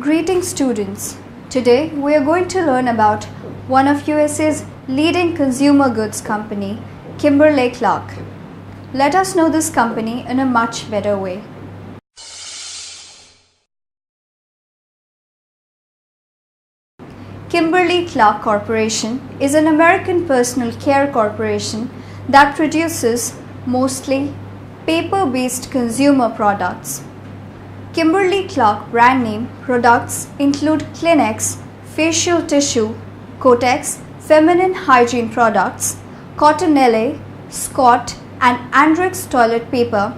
Greetings students. Today we are going to learn about one of USA's leading consumer goods company, Kimberly Clark. Let us know this company in a much better way. Kimberly Clark Corporation is an American personal care corporation that produces mostly paper-based consumer products. Kimberly Clark brand name products include Kleenex, facial tissue, Kotex, feminine hygiene products, Cottonelle, Scott and Andrex toilet paper,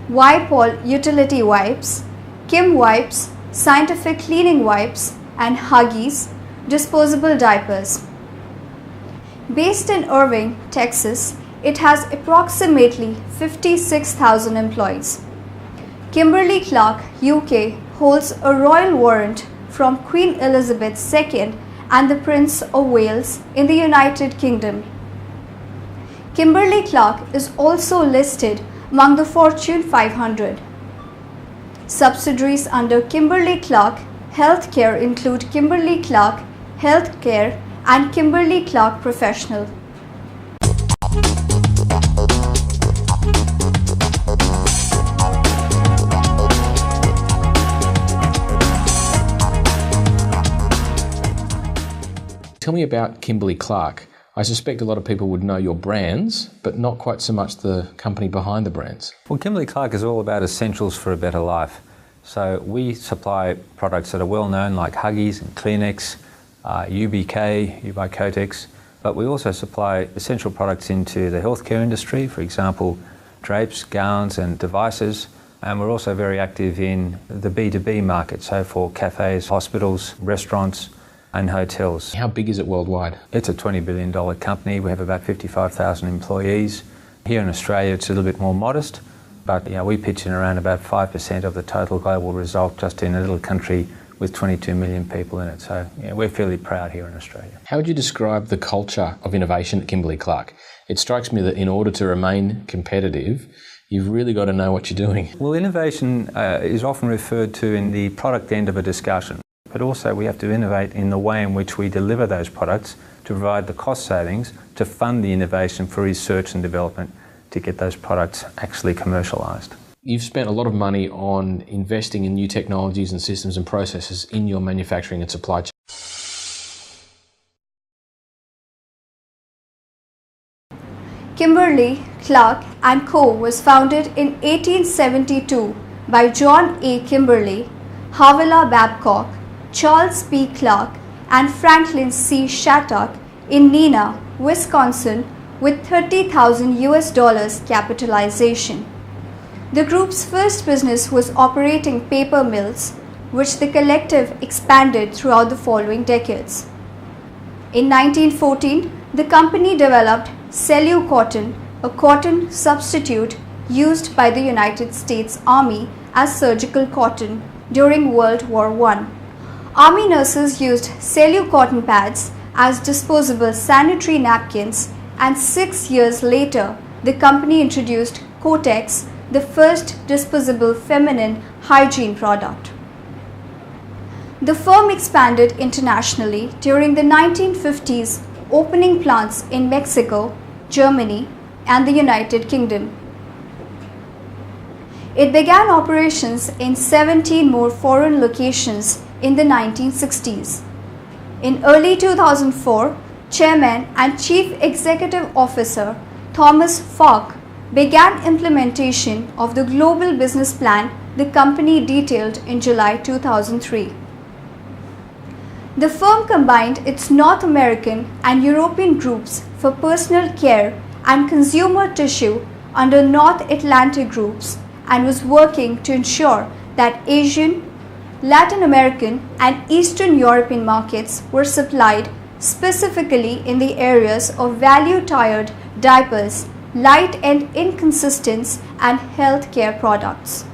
Wipe-All utility wipes, Kim wipes, scientific cleaning wipes and Huggies, disposable diapers. Based in Irving, Texas, it has approximately 56,000 employees. Kimberly Clark UK holds a royal warrant from Queen Elizabeth II and the Prince of Wales in the United Kingdom. Kimberly Clark is also listed among the Fortune 500. Subsidiaries under Kimberly Clark Healthcare include Kimberly Clark Healthcare and Kimberly Clark Professional. Tell me about Kimberly Clark. I suspect a lot of people would know your brands, but not quite so much the company behind the brands. Well, Kimberly Clark is all about essentials for a better life. So we supply products that are well known like Huggies and Kleenex, UBK, Kotex, but we also supply essential products into the healthcare industry, for example, drapes, gowns and devices. And we're also very active in the B2B market, so for cafes, hospitals, restaurants and hotels. How big is it worldwide? It's a $20 billion company. We have about 55,000 employees. Here in Australia it's a little bit more modest, but we pitch in around about 5% of the total global result just in a little country with 22 million people in it. So we're fairly proud here in Australia. How would you describe the culture of innovation at Kimberly Clark? It strikes me that in order to remain competitive, you've really got to know what you're doing. Well, innovation is often referred to in the product end of a discussion. But also we have to innovate in the way in which we deliver those products to provide the cost savings to fund the innovation for research and development to get those products actually commercialised. You've spent a lot of money on investing in new technologies and systems and processes in your manufacturing and supply chain. Kimberly Clark & Co. was founded in 1872 by John A. Kimberly, Havilah Babcock, Charles P. Clark and Franklin C. Shattuck in Neenah, Wisconsin with $30,000 capitalization. The group's first business was operating paper mills, which the collective expanded throughout the following decades. In 1914, the company developed Cellucotton, a cotton substitute used by the United States Army as surgical cotton during World War I. Army nurses used Cellucotton pads as disposable sanitary napkins, and 6 years later, the company introduced Kotex, the first disposable feminine hygiene product. The firm expanded internationally during the 1950s, opening plants in Mexico, Germany, and the United Kingdom. It began operations in 17 more foreign locations in the 1960s. In early 2004, Chairman and Chief Executive Officer Thomas Falk began implementation of the global business plan the company detailed in July 2003. The firm combined its North American and European groups for personal care and consumer tissue under North Atlantic groups and was working to ensure that Asian, Latin American and Eastern European markets were supplied specifically in the areas of value-tiered diapers, light and inconsistence and healthcare products.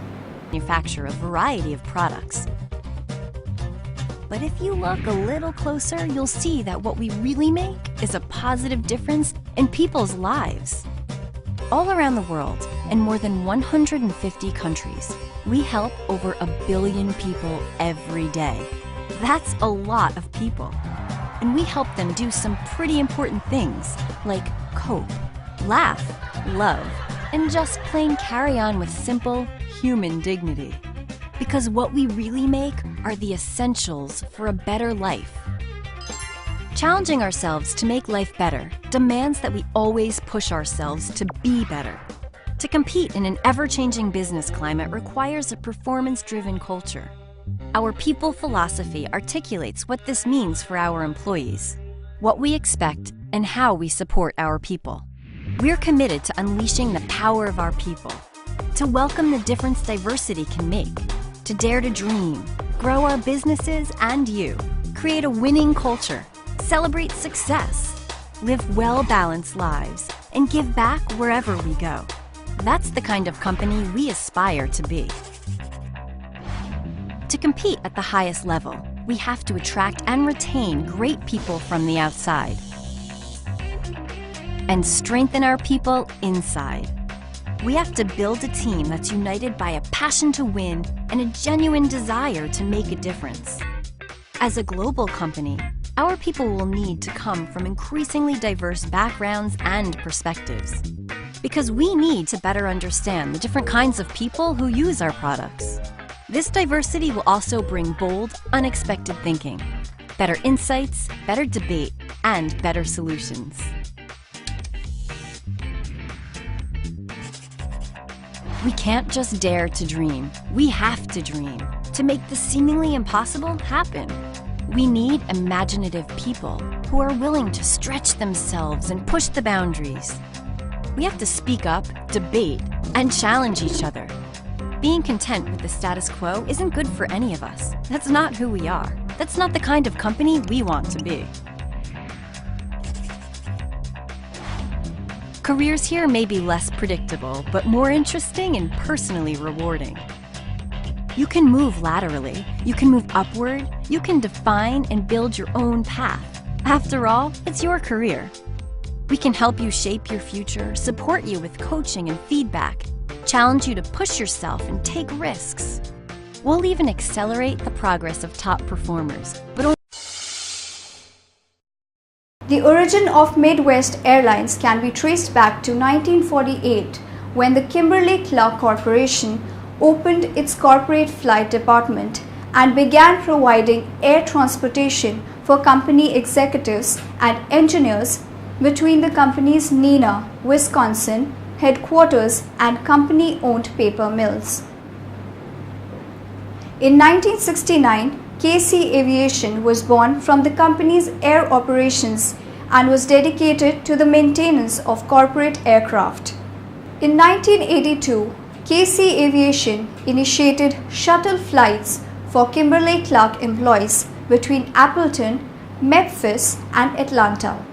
Manufacture a variety of products. But if you look a little closer, you'll see that what we really make is a positive difference in people's lives. All around the world, in more than 150 countries, We help over 1 billion people every day. That's a lot of people. And we help them do some pretty important things like cope, laugh, love, and just plain carry on with simple human dignity. Because what we really make are the essentials for a better life. Challenging ourselves to make life better demands that we always push ourselves to be better. To compete in an ever-changing business climate requires a performance-driven culture. Our people philosophy articulates what this means for our employees, what we expect, and how we support our people. We're committed to unleashing the power of our people, to welcome the difference diversity can make, to dare to dream, grow our businesses and you, create a winning culture, celebrate success, live well-balanced lives, and give back wherever we go. That's the kind of company we aspire to be. To compete at the highest level, we have to attract and retain great people from the outside and strengthen our people inside. We have to build a team that's united by a passion to win and a genuine desire to make a difference. As a global company, our people will need to come from increasingly diverse backgrounds and perspectives, because we need to better understand the different kinds of people who use our products. This diversity will also bring bold, unexpected thinking, better insights, better debate, and better solutions. We can't just dare to dream. We have to dream to make the seemingly impossible happen. We need imaginative people who are willing to stretch themselves and push the boundaries. We have to speak up, debate, and challenge each other. Being content with the status quo isn't good for any of us. That's not who we are. That's not the kind of company we want to be. Careers here may be less predictable, but more interesting and personally rewarding. You can move laterally, you can move upward, you can define and build your own path. After all, it's your career. We can help you shape your future, support you with coaching and feedback, challenge you to push yourself and take risks. We'll even accelerate the progress of top performers, but The origin of Midwest Airlines can be traced back to 1948, when the Kimberly Clark Corporation opened its corporate flight department and began providing air transportation for company executives and engineers between the company's Neenah, Wisconsin headquarters and company-owned paper mills. In 1969, KC Aviation was born from the company's air operations and was dedicated to the maintenance of corporate aircraft. In 1982, KC Aviation initiated shuttle flights for Kimberly Clark employees between Appleton, Memphis, and Atlanta.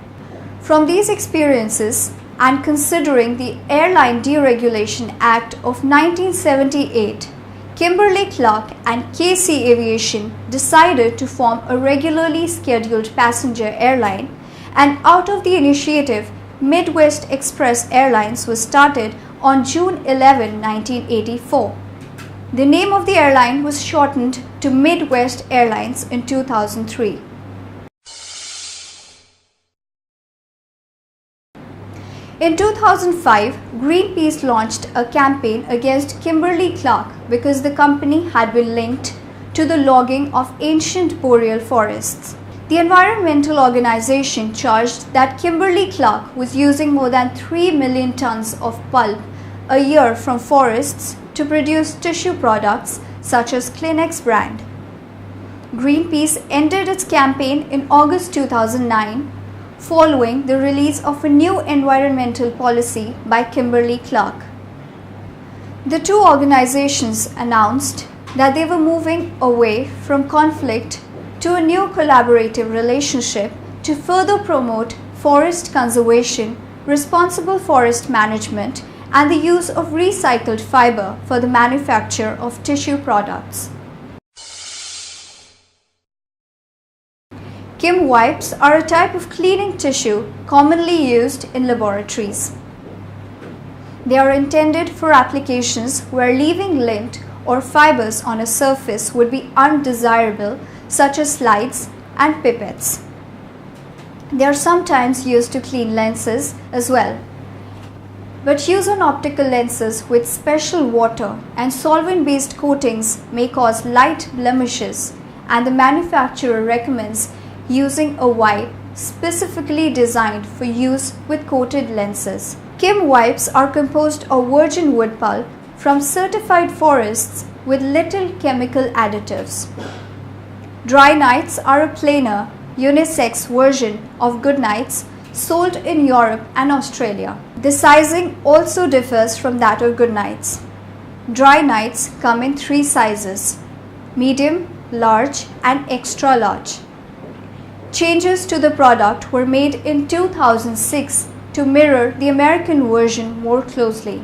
From these experiences, and considering the Airline Deregulation Act of 1978, Kimberly Clark and KC Aviation decided to form a regularly scheduled passenger airline, and out of the initiative, Midwest Express Airlines was started on June 11, 1984. The name of the airline was shortened to Midwest Airlines in 2003. In 2005, Greenpeace launched a campaign against Kimberly Clark because the company had been linked to the logging of ancient boreal forests. The environmental organization charged that Kimberly Clark was using more than 3 million tons of pulp a year from forests to produce tissue products such as Kleenex brand. Greenpeace ended its campaign in August 2009, following the release of a new environmental policy by Kimberly Clark. The two organizations announced that they were moving away from conflict to a new collaborative relationship to further promote forest conservation, responsible forest management, and the use of recycled fiber for the manufacture of tissue products. Kim wipes are a type of cleaning tissue commonly used in laboratories. They are intended for applications where leaving lint or fibers on a surface would be undesirable, such as slides and pipettes. They are sometimes used to clean lenses as well. But use on optical lenses with special water and solvent-based coatings may cause light blemishes, and the manufacturer recommends using a wipe specifically designed for use with coated lenses. Kim wipes are composed of virgin wood pulp from certified forests with little chemical additives. Dry Nights are a plainer, unisex version of Good Nights sold in Europe and Australia. The sizing also differs from that of Good Nights. Dry Nights come in 3 sizes: medium, large and extra large. Changes to the product were made in 2006 to mirror the American version more closely.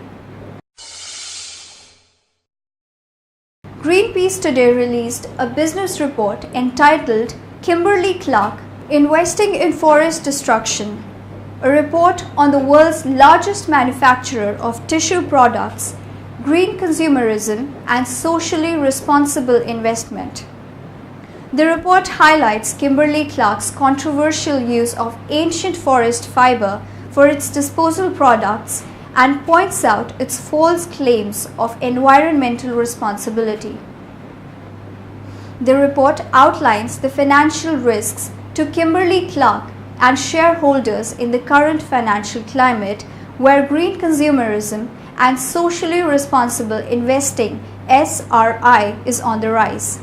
Greenpeace today released a business report entitled Kimberly Clark, Investing in Forest Destruction, a report on the world's largest manufacturer of tissue products, green consumerism and socially responsible investment. The report highlights Kimberly Clark's controversial use of ancient forest fiber for its disposal products and points out its false claims of environmental responsibility. The report outlines the financial risks to Kimberly Clark and shareholders in the current financial climate where green consumerism and socially responsible investing (SRI) is on the rise.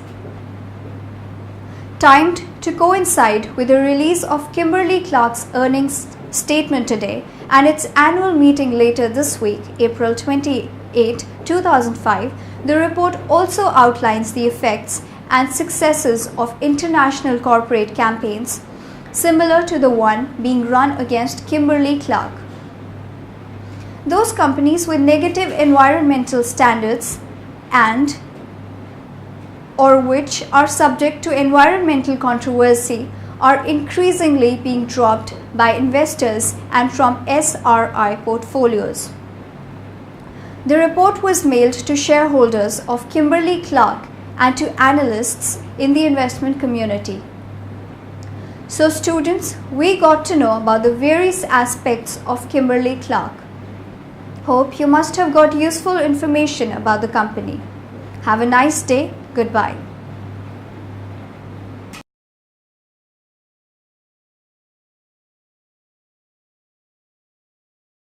Timed to coincide with the release of Kimberly Clark's earnings statement today and its annual meeting later this week, April 28, 2005, the report also outlines the effects and successes of international corporate campaigns similar to the one being run against Kimberly Clark. Those companies with negative environmental standards and or which are subject to environmental controversy are increasingly being dropped by investors and from SRI portfolios. The report was mailed to shareholders of Kimberly Clark and to analysts in the investment community. So students, we got to know about the various aspects of Kimberly Clark. Hope you must have got useful information about the company. Have a nice day. Goodbye.